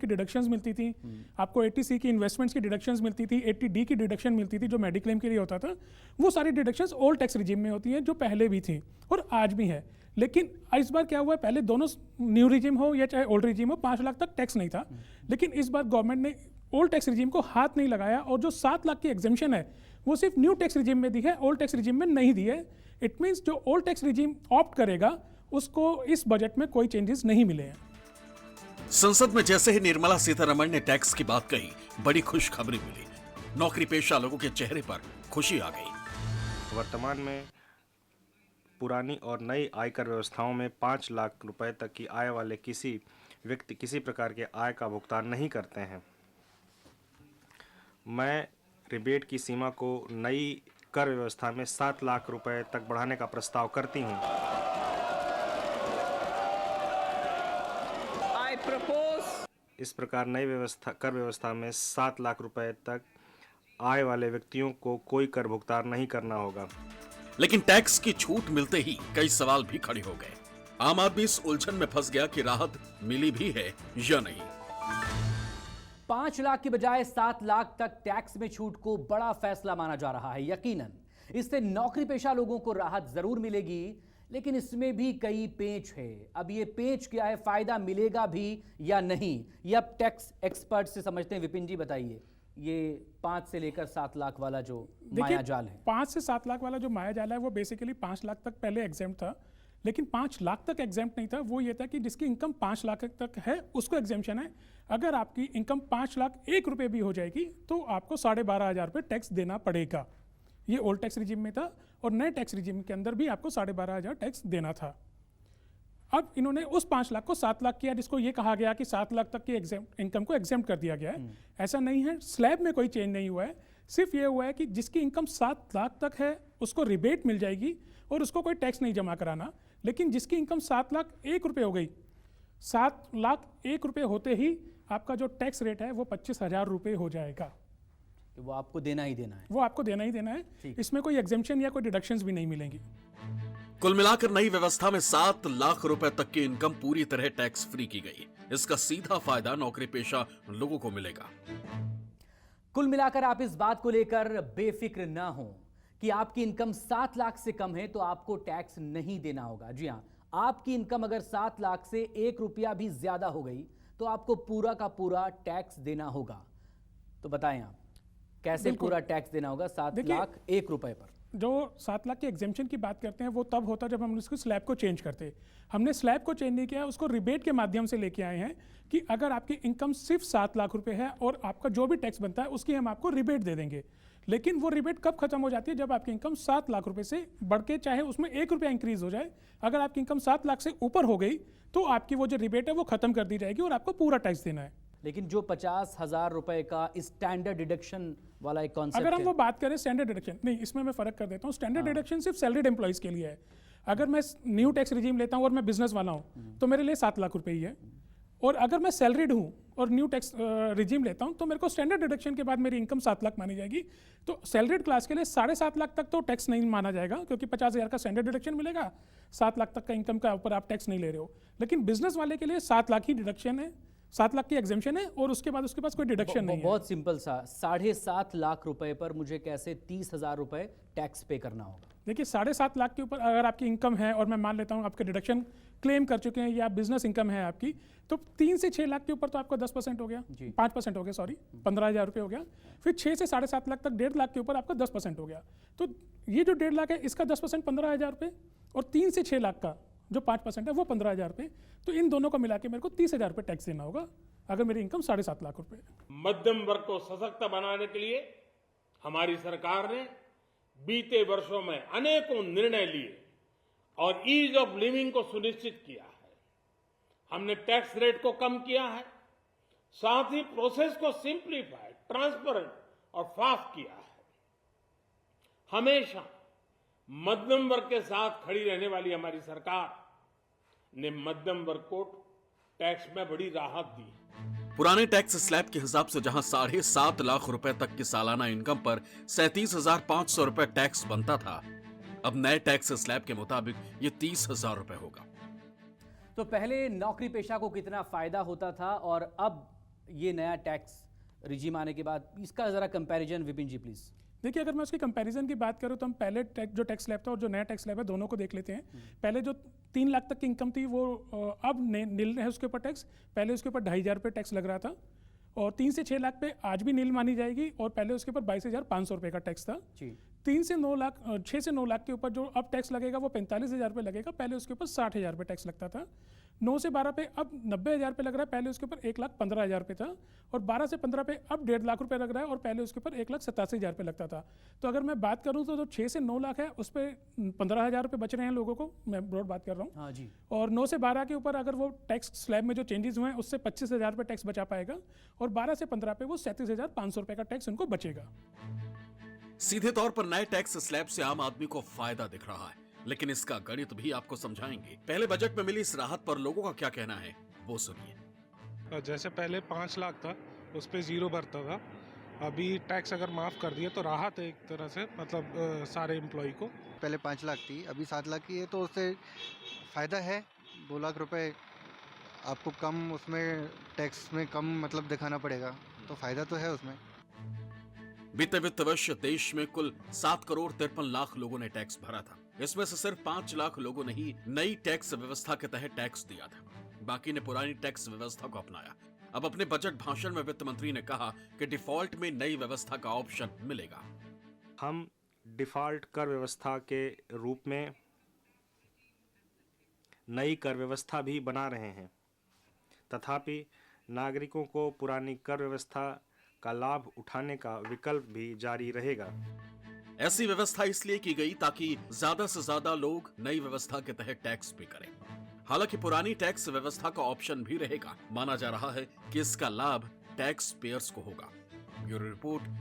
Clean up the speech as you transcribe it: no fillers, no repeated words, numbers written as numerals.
की डिडक्शंस मिलती थी, आपको 80C की इन्वेस्टमेंट्स की डिडक्शंस मिलती थी, 80D की डिडक्शन मिलती थी जो मेडिक्लेम के लिए होता था। वो सारी डिडक्शंस ओल्ड टैक्स रिजीम में होती हैं जो पहले भी थी और आज भी है। लेकिन इस बार क्या हुआ है, पहले दोनों न्यू रिजीम हो या चाहे ओल्ड रिजीम हो, 5 लाख तक टैक्स नहीं था। लेकिन इस बार गवर्नमेंट ने ओल्ड टैक्स रिजीम को हाथ नहीं लगाया और जो 7 लाख की एग्जेम्पशन है वो सिर्फ न्यू टैक्स रिजीम में दी है, ओल्ड टैक्स रिजीम में नहीं दी है। इट मीन्स जो ओल्ड टैक्स रिजीम ऑप्ट करेगा उसको इस बजट में कोई चेंजेस नहीं मिले हैं। संसद में जैसे ही निर्मला सीतारमण ने टैक्स की बात कही, बड़ी खुशखबरी मिली। नौकरी पेशा लोगों के चेहरे पर खुशी आ गई। वर्तमान में पुरानी और नई आयकर व्यवस्थाओं में 5 लाख रुपए तक की आय वाले किसी व्यक्ति किसी प्रकार के आय का भुगतान नहीं करते हैं। मैं रिबेट की सीमा को नई कर व्यवस्था में 7 लाख रुपए तक बढ़ाने का प्रस्ताव करती हूं। इस प्रकार नई कर व्यवस्था में 7 लाख रुपए तक आय वाले व्यक्तियों को कोई कर भुगतान नहीं करना होगा। लेकिन टैक्स की छूट मिलते ही कई सवाल भी खड़े हो गए। आम आदमी इस उलझन में फंस गया कि राहत मिली भी है या नहीं। 5 लाख की बजाय 7 लाख तक टैक्स में छूट को बड़ा फैसला माना जा रहा है। यकीनन इससे नौकरी पेशा लोगों को राहत जरूर मिलेगी, लेकिन इसमें भी कई पेंच है। अब ये पेंच क्या है, फायदा मिलेगा भी या नहीं, ये अब टैक्स एक्सपर्ट से समझते हैं। विपिन जी बताइए, ये 5 से लेकर 7 लाख वाला जो माया जाल है। 5 से 7 लाख वाला जो माया जाल है वो बेसिकली 5 लाख तक पहले एग्जेम्प्ट था, लेकिन 5 लाख तक एग्जेम्प्ट नहीं था। वो ये था कि जिसकी इनकम 5 लाख तक है उसको एग्जेम्पशन है। अगर आपकी इनकम 5 लाख 1 रुपये भी हो जाएगी तो आपको 12,500 रुपये टैक्स देना पड़ेगा। ये ओल्ड टैक्स रिजीम में था और नए टैक्स रिजीम के अंदर भी आपको 12,500 टैक्स देना था। अब इन्होंने उस 5 लाख को 7 लाख किया, जिसको ये कहा गया कि 7 लाख तक की इनकम को एग्जेम्प्ट कर दिया गया है। ऐसा नहीं है, स्लैब में कोई चेंज नहीं हुआ है। सिर्फ ये हुआ है कि जिसकी इनकम 7 लाख तक है उसको रिबेट मिल जाएगी और उसको कोई टैक्स नहीं जमा कराना। लेकिन जिसकी इनकम 7 लाख 1 रुपये हो गई, 7 लाख 1 रुपये होते ही आपका जो टैक्स रेट है वो 25,000 रुपये हो जाएगा। वो आपको देना ही देना है। वो आपको देना ही देना है। इसमें कोई एग्जेम्पशन या कोई डिडक्शंस भी नहीं मिलेंगी। कुल मिलाकर नई व्यवस्था में 7 लाख रुपए तक की इनकम पूरी तरह टैक्स फ्री की गई। इसका सीधा फायदा नौकरी पेशा लोगों को मिलेगा। कुल मिलाकर आप इस बात को लेकर बेफिक्र ना हो कि आपकी इनकम 7 लाख से कम है तो आपको टैक्स नहीं देना होगा। जी हां, आपकी इनकम अगर 7 लाख से 1 रुपया भी ज्यादा हो गई तो आपको पूरा का पूरा टैक्स देना होगा। तो बताएं आप कैसे पूरा टैक्स देना होगा 7 लाख 1 रुपए पर। जो 7 लाख के एग्जेम्पशन की बात करते हैं वो तब होता जब हम उसको स्लैब को चेंज करते। हमने स्लैब को चेंज नहीं किया, उसको रिबेट के माध्यम से लेके आए हैं कि अगर आपकी इनकम सिर्फ 7 लाख रुपए है और आपका जो भी टैक्स बनता है उसकी हम आपको रिबेट दे देंगे। लेकिन वो रिबेट कब खत्म हो जाती है, जब आपकी इनकम 7 लाख रुपए से बढ़ के चाहे उसमें 1 रुपया इंक्रीज हो जाए, अगर आपकी इनकम 7 लाख से ऊपर हो गई तो आपकी वो जो रिबेट है वो खत्म कर दी जाएगी और आपको पूरा टैक्स देना है। लेकिन जो 50,000 रुपए का स्टैंडर्ड डिडक्शन वाला एक कॉन्सेप्ट, अगर हम वो बात करें स्टैंडर्ड डिडक्शन, नहीं, इसमें मैं फर्क कर देता हूँ। स्टैंडर्ड डिडक्शन सिर्फ सैलरीड एम्प्लॉइज के लिए है। अगर मैं न्यू टैक्स रिजीम लेता हूँ और मैं बिजनेस वाला हूँ तो मेरे लिए 7 लाख रुपए ही है। और अगर मैं सैलरीड हूँ और न्यू टैक्स रिजीम लेता हूँ तो मेरे को स्टैंडर्ड डिडक्शन के बाद मेरी इनकम 7 लाख मानी जाएगी। तो सैलरीड क्लास के लिए 7.5 लाख तक तो टैक्स नहीं माना जाएगा, क्योंकि 50,000 का स्टैंडर्ड डिडक्शन मिलेगा, 7 लाख तक का इनकम का ऊपर आप टैक्स नहीं ले रहे हो। लेकिन बिजनेस वाले के लिए 7 लाख ही डिडक्शन है, 7 लाख की एग्जेम्पशन है और उसके बाद उसके पास कोई डिडक्शन नहीं है। बहुत सिंपल सा, 7.5 लाख रुपए पर मुझे कैसे 30,000 रुपए टैक्स पे करना होगा? देखिए 7.5 लाख के ऊपर अगर आपकी इनकम है और मैं मान लेता हूँ आपके डिडक्शन क्लेम कर चुके हैं या बिजनेस इनकम है आपकी, तो 3 से 6 लाख के ऊपर तो आपका 10% हो गया, 5% हो गया, सॉरी 15,000 रुपये हो गया। फिर 6 से 7.5 लाख तक 1.5 लाख के ऊपर आपका 10% हो गया। तो ये जो 1.5 लाख है इसका 10% 15,000 रुपये और 3 से 6 लाख का जो 5% है वो 15,000 रुपये। तो इन दोनों को मिला के मेरे को 30,000 रुपये टैक्स देना होगा अगर मेरी इनकम 7.5 लाख रुपये। मध्यम वर्ग को सशक्त बनाने के लिए हमारी सरकार ने बीते वर्षों में अनेकों निर्णय लिए और ईज ऑफ लिविंग को सुनिश्चित किया है। हमने टैक्स रेट को कम किया है, साथ ही प्रोसेस को सिंप्लीफाइड, ट्रांसपेरेंट और फास्ट किया है। हमेशा मध्यम वर्ग के साथ खड़ी रहने वाली हमारी सरकार ने मध्यम वर्ग को टैक्स में बड़ी राहत दी। पुराने टैक्स स्लैब के हिसाब से जहां 7.5 लाख रुपए तक की सालाना इनकम पर 37,500 रुपए टैक्स बनता था, अब नए टैक्स स्लैब के मुताबिक ये 30,000 रुपए होगा। तो पहले नौकरी पेशा को कितना फायदा होता था और अब ये नया टैक्स रिजीम आने के बाद, इसका ज़रा कंपैरिजन विपिन जी प्लीज़। देखिए, अगर मैं उसकी कंपैरिजन की बात करूं तो हम पहले जो टैक्स स्लैब था और जो नया टैक्स स्लैब है दोनों को देख लेते हैं। पहले जो 3 लाख तक की इनकम थी वो अब नील है उसके ऊपर टैक्स। पहले उसके ऊपर 2,500 रुपये टैक्स लग रहा था और 3 से 6 लाख पे आज भी नील मानी जाएगी और पहले उसके ऊपर 22,500 रुपये का टैक्स था। जी। 6 से 9 लाख के ऊपर जो अब टैक्स लगेगा वो 45,000 रुपये लगेगा, पहले उसके ऊपर 60,000 रुपये टैक्स लगता था। 9 से 12 पे अब 90,000 रुपये लग रहा है, पहले उसके ऊपर 1,15,000 रुपये था। और 12 से 15 पे अब 1.5 लाख रुपये लग रहा है और पहले उसके ऊपर 1,87,000 रुपये लगता था। तो अगर मैं बात करूं तो जो 6 से 9 लाख है उस पर 15,000 रुपये बच रहे हैं लोगों को, मैं ब्रॉड बात कर रहा हूँ। हाँ जी। और 9 से 12 के ऊपर अगर वो टैक्स स्लैब में जो चेंजेस हुए हैं उससे 25,000 रुपये टैक्स बचा पाएगा और 12 से 15 पे वो 37,500 रुपये का टैक्स उनको बचेगा। सीधे तौर पर नए टैक्स स्लैब से आम आदमी को फायदा दिख रहा है, लेकिन इसका गणित भी आपको समझाएंगे। पहले बजट में मिली इस राहत पर लोगों का क्या कहना है, वो सुनिए। जैसे पहले 5 लाख था, उस पे 0 भरता था। अभी टैक्स अगर माफ़ कर दिया तो राहत है एक तरह से, मतलब सारे एम्प्लॉय को। पहले 5 लाख थी, अभी 7 लाख की है, तो उससे फ़ायदा है। 2 लाख रुपए आपको कम उसमें टैक्स में कम मतलब दिखाना पड़ेगा, तो फ़ायदा तो है उसमें। बीते वित्त वर्ष देश में कुल 7 करोड़ 53 लाख लोगों ने टैक्स भरा था। इसमें से सिर्फ 5 लाख लोगों ने ही नई टैक्स व्यवस्था के तहत टैक्स दिया था, बाकी ने पुरानी टैक्स व्यवस्था को अपनाया। अब अपने बजट भाषण में वित्त मंत्री ने कहा कि डिफॉल्ट में नई व्यवस्था का ऑप्शन मिलेगा। हम डिफ़ॉल्ट कर व्यवस्था के रूप में नई कर व्यवस्था भी बना रहे हैं। तथापि नागरिकों को पुरानी कर व्यवस्था का लाभ उठाने का विकल्प भी जारी रहेगा। ऐसी व्यवस्था इसलिए की गई ताकि ज्यादा से ज्यादा लोग नई व्यवस्था के तहत टैक्स पे करें। हालांकि पुरानी टैक्स व्यवस्था का ऑप्शन भी रहेगा। माना जा रहा है कि इसका लाभ टैक्स पेयर्स को होगा। Bureau report,